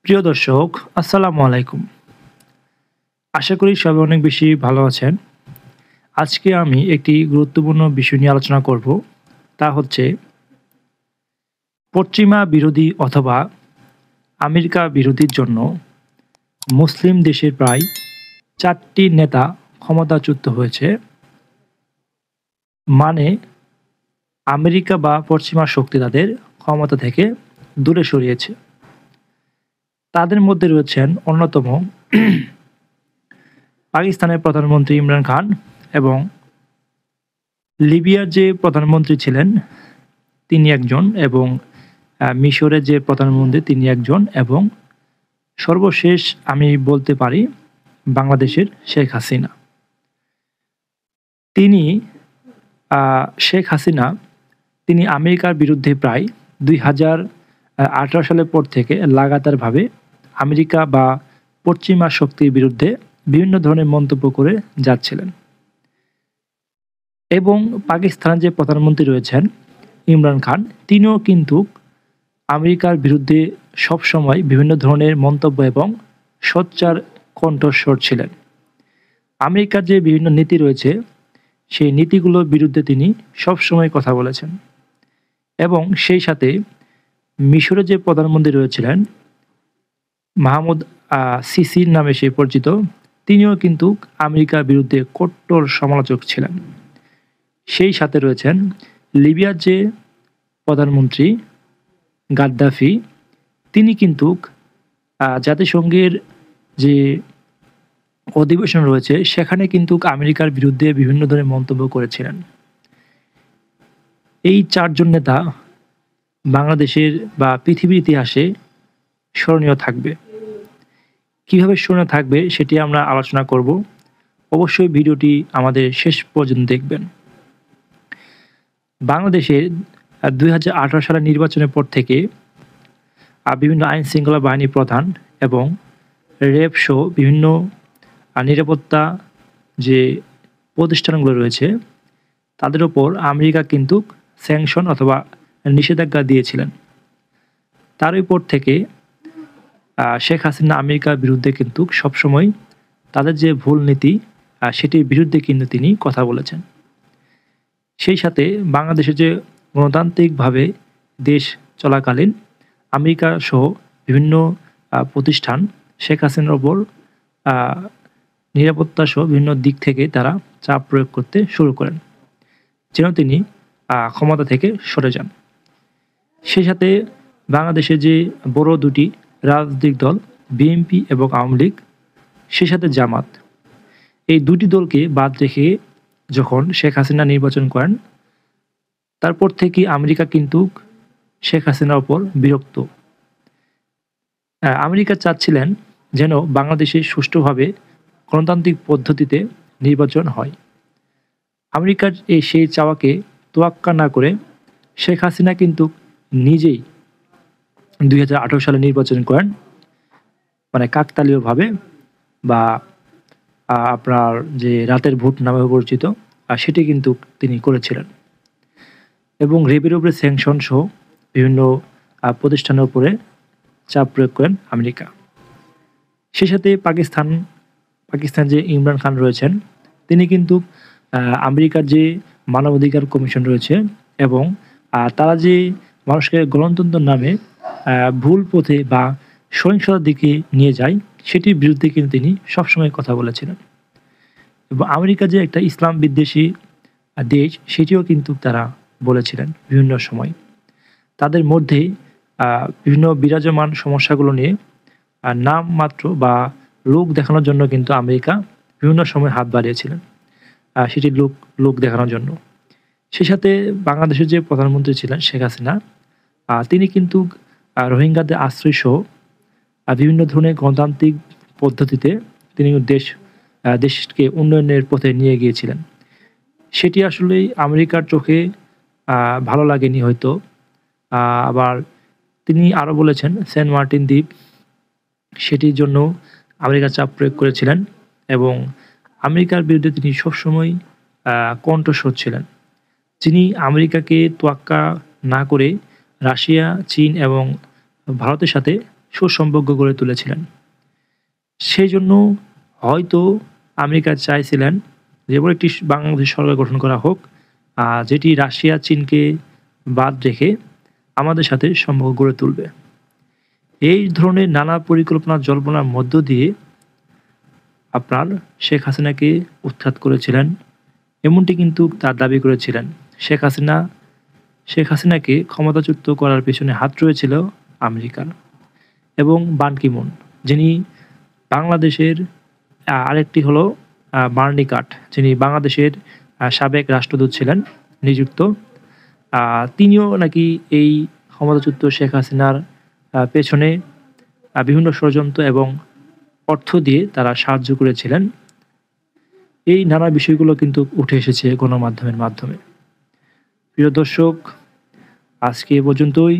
প্রিয় দর্শক, আসসালামু আলাইকুম। আশা করি সবাই অনেক বেশি ভালো আছেন। আজকে আমি একটি গুরুত্বপূর্ণ বিষয় নিয়ে আলোচনা করব। তা হচ্ছে পশ্চিমা বিরোধী অথবা আমেরিকা বিরোধীর জন্য মুসলিম দেশের প্রায় ৪টি নেতা ক্ষমতাচ্যুত হয়েছে। মানে আমেরিকা বা পশ্চিমা শক্তি তাদের ক্ষমতা থেকে দূরে সরিয়েছে। তাদের মধ্যে রয়েছেন অন্যতম পাকিস্তানের প্রধানমন্ত্রী ইমরান খান এবং লিবিয়ার যে প্রধানমন্ত্রী ছিলেন তিনি একজন এবং মিশরের যে প্রধানমন্ত্রী তিনি একজন এবং সর্বশেষ আমি বলতে পারি বাংলাদেশের শেখ হাসিনা। তিনি শেখ হাসিনা তিনি আমেরিকার বিরুদ্ধে প্রায় ২০১৮ সালের পর থেকে লাগাতারভাবে আমেরিকা বা পশ্চিমা শক্তির বিরুদ্ধে বিভিন্ন ধরনের মন্তব্য করে যাচ্ছিলেন। এবং পাকিস্তানের যে প্রধানমন্ত্রী রয়েছেন ইমরান খান তিনিও কিন্তু আমেরিকার বিরুদ্ধে সবসময় বিভিন্ন ধরনের মন্তব্য এবং সোচ্চার কণ্ঠস্বর ছিলেন। আমেরিকার যে বিভিন্ন নীতি রয়েছে সেই নীতিগুলোর বিরুদ্ধে তিনি সবসময় কথা বলেছেন এবং সেই সাথে মিশরের যে প্রধানমন্ত্রী রয়েছিলেন মাহমুদ সিসির নামে সে পরিচিত, তিনিও কিন্তু আমেরিকার বিরুদ্ধে কট্টর সমালোচক ছিলেন। সেই সাথে রয়েছেন লিবিয়ার যে প্রধানমন্ত্রী গাদ্দাফি, তিনি কিন্তু জাতিসংঘের যে অধিবেশন রয়েছে সেখানে কিন্তু আমেরিকার বিরুদ্ধে বিভিন্ন ধরনের মন্তব্য করেছিলেন। এই ৪ জন নেতা বাংলাদেশের বা পৃথিবীর ইতিহাসে স্মরণীয় থাকবে। কিভাবে স্মরণীয় থাকবে সেটি আমরা আলোচনা করব। অবশ্যই ভিডিওটি আমাদের শেষ পর্যন্ত দেখবেন। বাংলাদেশের ২০১৮ সালের নির্বাচনের পর থেকে বিভিন্ন আইন শৃঙ্খলা বাহিনী প্রধান এবং র্যাব সহ বিভিন্ন নিরাপত্তা যে প্রতিষ্ঠানগুলো রয়েছে তাদের উপর আমেরিকা কিন্তু স্যাংশন অথবা নিষেধাজ্ঞা দিয়েছিলেন। তার উপর থেকে শেখ হাসিনা আমেরিকার বিরুদ্ধে কিন্তু সবসময় তাদের যে ভুল নীতি সেটির বিরুদ্ধে কিন্তু তিনি কথা বলেছেন। সেই সাথে বাংলাদেশের যে গণতান্ত্রিকভাবে দেশ চলাকালীন আমেরিকা সহ বিভিন্ন প্রতিষ্ঠান শেখ হাসিনার ওপর নিরাপত্তা সহ বিভিন্ন দিক থেকে তারা চাপ প্রয়োগ করতে শুরু করেন যেন তিনি ক্ষমতা থেকে সরে যান। সেই সাথে বাংলাদেশে যে বড় দুটি রাজনৈতিক দল বিএনপি এবং আওয়ামী লীগ, সেই সাথে জামাত, এই দুটি দলকে বাদ রেখে যখন শেখ হাসিনা নির্বাচন করেন তারপর থেকে আমেরিকা কিন্তু শেখ হাসিনার ওপর বিরক্ত। আমেরিকা চাচ্ছিলেন যেন বাংলাদেশে সুষ্ঠুভাবে গণতান্ত্রিক পদ্ধতিতে নির্বাচন হয়। আমেরিকার সেই চাওয়াকে তোয়াক্কা না করে শেখ হাসিনা কিন্তু নিজেই ২০১৮ সালে নির্বাচন করেন, মানে কাকতালীয়ভাবে বা আপনার যে রাতের ভোট নামে পরিচিত সেটি কিন্তু তিনি করেছিলেন এবং র্যাবের উপরে স্যাংশন সহ বিভিন্ন প্রতিষ্ঠানের উপরে চাপ প্রয়োগ করেন আমেরিকা। সেই সাথে পাকিস্তান যে ইমরান খান রয়েছেন তিনি কিন্তু আমেরিকার যে মানবাধিকার কমিশন রয়েছে এবং তারা যে মানুষকে গণতন্ত্রের নামে ভুল পথে বা সহিংসতার দিকে নিয়ে যায় সেটির বিরুদ্ধে কিন্তু তিনি সবসময় কথা বলেছিলেন। এবং আমেরিকা যে একটা ইসলাম বিদ্বেষী দেশ সেটিও কিন্তু তারা বলেছিলেন বিভিন্ন সময়। তাদের মধ্যে বিভিন্ন বিরাজমান সমস্যাগুলো নিয়ে নাম মাত্র বা লোক দেখানোর জন্য কিন্তু আমেরিকা বিভিন্ন সময় হাত বাড়িয়েছিলেন সেটি লোক দেখানোর জন্য। সেই সাথে বাংলাদেশের যে প্রধানমন্ত্রী ছিলেন শেখ হাসিনা, তিনি কিন্তু রোহিঙ্গাদের আশ্রয় সহ বিভিন্ন ধরনের গণতান্ত্রিক পদ্ধতিতে তিনি দেশকে উন্নয়নের পথে নিয়ে গিয়েছিলেন। সেটি আসলেই আমেরিকার চোখে ভালো লাগেনি হয়তো। আবার তিনি আরও বলেছেন সেন্ট মার্টিন দ্বীপ সেটির জন্য আমেরিকা চাপ প্রয়োগ করেছিলেন এবং আমেরিকার বিরুদ্ধে তিনি সবসময় কণ্ঠস্বর ছিলেন। যিনি আমেরিকাকে তোয়াক্কা না করে রাশিয়া, চীন এবং ভারতের সাথে সুসম্পর্ক গড়ে তুলেছিলেন। সেই জন্য হয়তো আমেরিকা চাইছিলেন যে এমন একটি বাংলাদেশ সরকার গঠন করা হোক যেটি রাশিয়া, চীনকে বাদ রেখে আমাদের সাথে সম্পর্ক গড়ে তুলবে। এই ধরনের নানা পরিকল্পনা জল্পনার মধ্য দিয়ে আপনার শেখ হাসিনাকে উৎখাত করেছিলেন, এমনটি কিন্তু তার দাবি করেছিলেন। শেখ হাসিনাকে ক্ষমতাচ্যুত করার পেছনে হাত রয়েছিল আমেরিকার এবং বান কি মুন, যিনি বাংলাদেশের আরেকটি হলো বার্নি কাট, যিনি বাংলাদেশের সাবেক রাষ্ট্রদূত ছিলেন নিযুক্ত। তিনিও নাকি এই ক্ষমতাচ্যুত শেখ হাসিনার পেছনে বিভিন্ন ষড়যন্ত্র এবং অর্থ দিয়ে তারা সাহায্য করেছিলেন। এই নানা বিষয়গুলো কিন্তু উঠে এসেছে গণমাধ্যমের মাধ্যমে। প্রিয় দর্শক, আজকে এ পর্যন্তই।